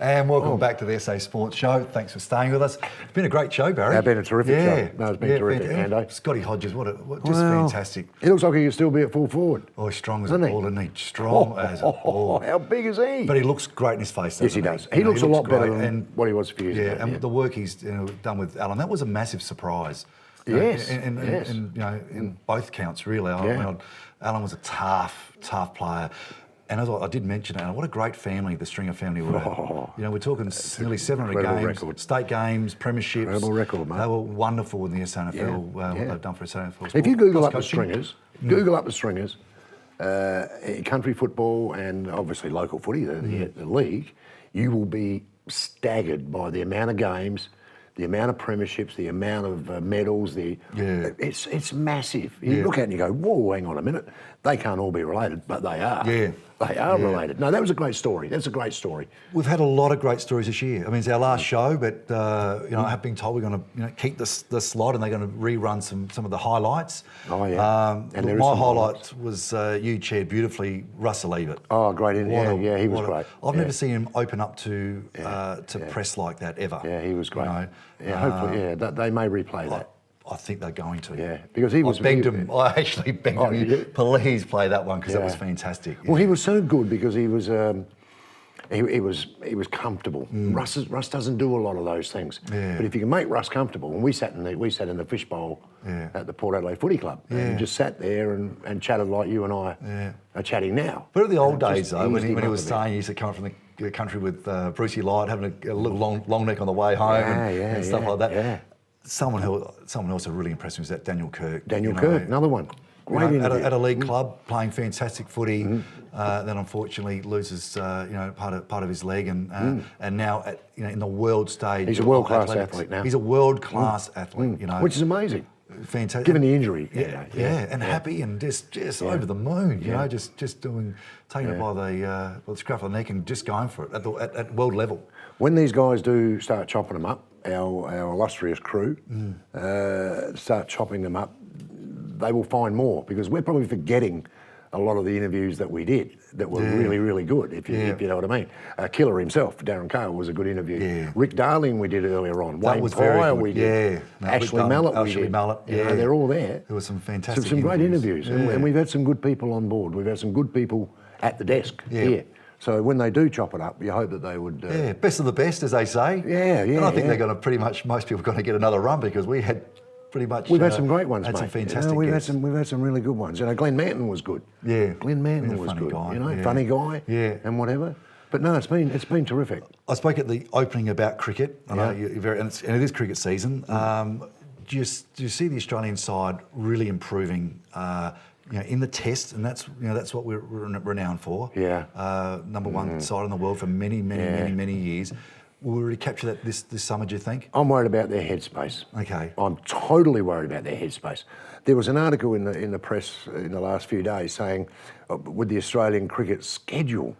And welcome back to the SA Sports Show. Thanks for staying with us. It's been a great show, Barry. It's been a terrific show. No, it's been terrific, Ando. Scotty Hodges, just fantastic. He looks like he could still be at full forward. Oh, he's strong as a ball, isn't he? Strong as a ball. How big is he? But he looks great in his face, doesn't he? Yes, he does. He looks a lot better than what he was a few years ago. And the work he's done with Alan, that was a massive surprise. Yes. In both counts, really. Alan was a tough player. And as I did mention, Alan, what a great family the Stringer family were. We're talking nearly 700 games, record. State games, premierships. Incredible record, mate. They were wonderful in the SANFL, what they've done for SANFL. If you Google up the Stringers, country football and obviously local footy, the league, you will be staggered by the amount of games, the amount of premierships, the amount of medals. It's massive. You look at it and you go, whoa, hang on a minute. They can't all be related, but they are. Yeah. They are related. No, that was a great story. That's a great story. We've had a lot of great stories this year. I mean, it's our last show, but I have been told we're going to keep the slot and they're going to rerun some of the highlights. Oh yeah. And my highlight was you chaired beautifully Russell Ebert. Oh, great! He was great. I've never seen him open up to press like that ever. Yeah, he was great. Hopefully, they may replay that. I think they're going to. Yeah, because he was. I actually begged him. Please play that one because that was fantastic. Well, he was so good because he was. He was comfortable. Russ doesn't do a lot of those things. Yeah. But if you can make Russ comfortable, and we sat in the fishbowl at the Port Adelaide Footy Club and just sat there and chatted like you and I are chatting now. But in the old days though, when he was saying he used to come from the country with Brucey Light, having a little long neck on the way home and stuff like that. Yeah. Someone else that really impressed me was that Daniel Kirk. Daniel Kirk, another one. Great at a league club, playing fantastic footy, then unfortunately loses part of his leg, and now in the world stage. He's a world-class athlete now. He's a world-class athlete, which is is fantastic. Given the injury, and happy and just over the moon, just taking it by the scruff of the neck and just going for it at world level. When these guys do start chopping them up, our illustrious crew start chopping them up, they will find more because we're probably forgetting a lot of the interviews that we did that were really, really good, if you know what I mean. Killer himself, Darren Cale, was a good interview. Yeah. Rick Darling we did earlier on. That was very good. We did. Ashley Mallett we did. They're all there. There were some fantastic some great interviews. And we've had some good people on board. We've had some good people at the desk here. So when they do chop it up, you hope that they would... best of the best, as they say. And I think they're going to most people are going to get another run because we had pretty much... We've had some great ones, mate. Some fantastic we've had some really good ones. Glenn Manton was good. Yeah. Glenn Manton was good. Guy. Funny guy. And whatever. But no, it's been terrific. I spoke at the opening about cricket. I know you're very... And it is cricket season. Do you see the Australian side really improving... in the test, and that's what we're renowned for. Number one side in the world for many years. Will we really capture that this summer, do you think? I'm worried about their headspace. Okay. I'm totally worried about their headspace. There was an article in the press in the last few days saying, with the Australian cricket schedule,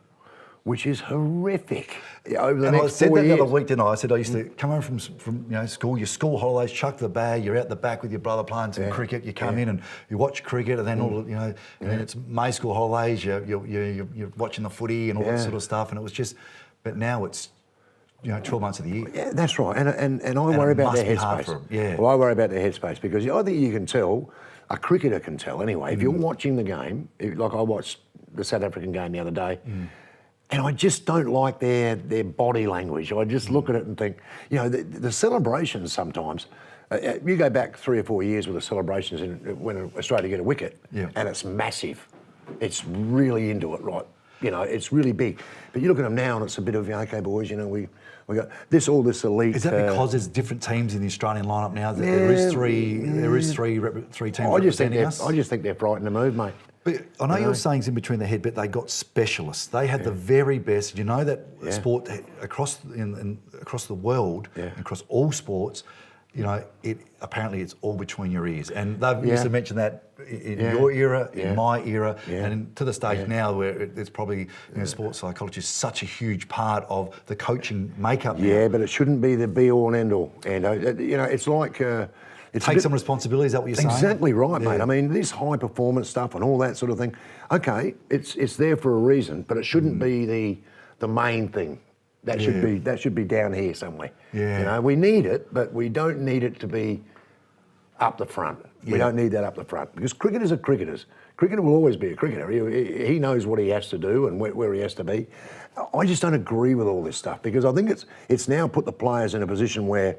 which is horrific over the next 4 years. I said that the other week, didn't I? I said I used to come home from school, your school holidays, chuck the bag, you're out the back with your brother playing some cricket, you come in and you watch cricket, and then and then it's May school holidays, you're watching the footy and all that sort of stuff, and it was just, but now it's 12 months of the year. Yeah, that's right, and I worry about their headspace. Well, I worry about their headspace because I think you can tell, a cricketer can tell anyway, if you're watching the game, like I watched the South African game the other day, and I just don't like their body language. I just look at it and think, the celebrations sometimes, you go back 3 or 4 years with the celebrations when Australia get a wicket, and it's massive. It's really into it, right? It's really big. But you look at them now and it's a bit of, okay, boys, we got this elite... Is that because there's different teams in the Australian lineup now? There is three teams representing us? I just think they're frightened to move, mate. But I know you're saying it's in between the head, but they got specialists. They had the very best. You know that sport across the world, across all sports, apparently it's all between your ears. And they've used to mention that in your era, in my era, and to the stage now where it's probably, sports psychology is such a huge part of the coaching makeup. Yeah, but it shouldn't be the be all and end all. And it's like... Take some responsibility, is that what you're saying? Exactly right, mate. I mean, this high performance stuff and all that sort of thing, okay, it's there for a reason, but it shouldn't be the main thing. That should be down here somewhere. Yeah. You know, we need it, but we don't need it to be up the front. We don't need that up the front because cricketers are cricketers. Cricketer will always be a cricketer. He knows what he has to do and where he has to be. I just don't agree with all this stuff because I think it's now put the players in a position where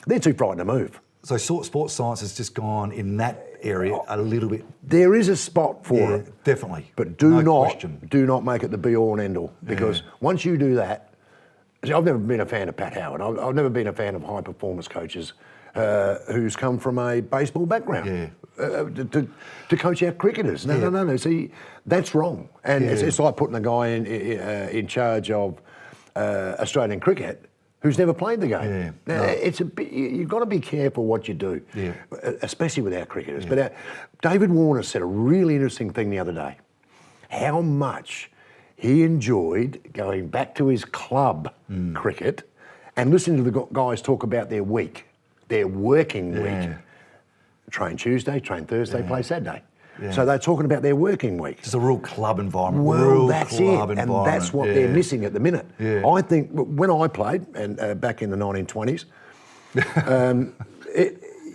they're too frightened to move. So sports science has just gone in that area a little bit. There is a spot for it, definitely. But do not make it the be all and end all because once you do that, I've never been a fan of Pat Howard. I've never been a fan of high performance coaches who's come from a baseball background to coach our cricketers. No. See, that's wrong. And it's like putting a guy in charge of Australian cricket who's never played the game. Now, it's you've got to be careful what you do, especially with our cricketers. But David Warner said a really interesting thing the other day, how much he enjoyed going back to his club cricket and listening to the guys talk about their week, their working week. Train Tuesday, train Thursday, play Saturday. So they're talking about their working week. It's a real club environment. Well, that's it, and that's what they're missing at the minute. I think when I played, and back in the 1920s,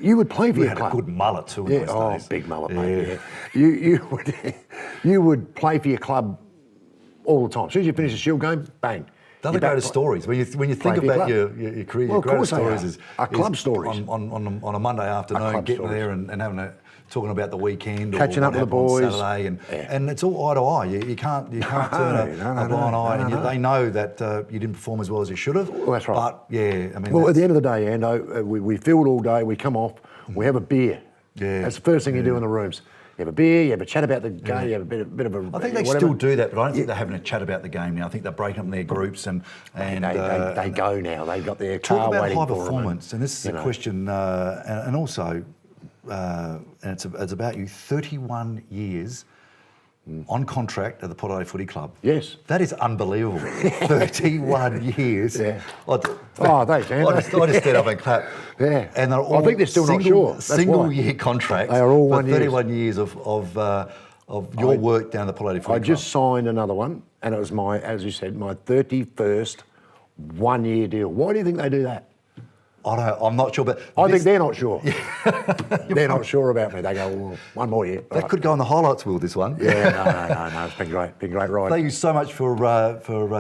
you would play for your club. We had a good mullet too in those days. Big mullet, mate. You would play for your club all the time. As soon as you finish a Shield game, bang. They're the greatest stories. When you think about your career, your greatest stories is club stories. On a Monday afternoon, getting there and having talking about the weekend, catching up with the boys on Saturday, and it's all eye to eye. You can't turn a blind eye, and they know that you didn't perform as well as you should have. Well, that's right. But I mean, well, at the end of the day, Ando, we field all day. We come off, we have a beer. That's the first thing you do in the rooms. You have a beer, you have a chat about the game, you have a bit of a. I think they still do that, but I don't think they're having a chat about the game now. I think they're breaking up in their groups and they go now. They've got their talk car about waiting high for performance, them, and this is a question, and also, and it's about you. 31 years on contract at the Port Adelaide Footy Club. Yes, that is unbelievable. 31 years. Thanks, man. I just stood up and clapped. And they're all I think they're still not sure. Single-year contracts. They are all 31 years of your work down at the Port Adelaide Footy Club. I just signed another one, and it was as you said, my 31st one-year deal. Why do you think they do that? I'm not sure, but I think they're not sure. They're not sure about me. They go, well, one more year. That could go on the highlights wheel, this one. No. It's been great ride. Thank you so much for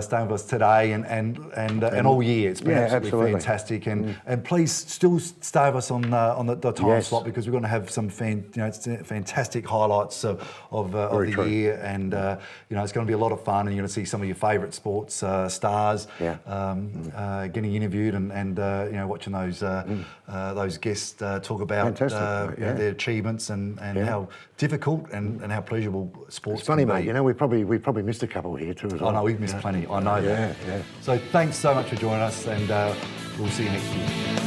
staying with us today and all year. It's been absolutely fantastic. And please still stay with us on the time slot because we're going to have some fantastic highlights of the year, and it's going to be a lot of fun. And you're going to see some of your favourite sports stars getting interviewed and watching those guests talk about their achievements and how difficult and how pleasurable sports. It's funny, can be. mate. We probably missed a couple here too as well. I know we've missed plenty. I know that. So thanks so much for joining us, and we'll see you next year.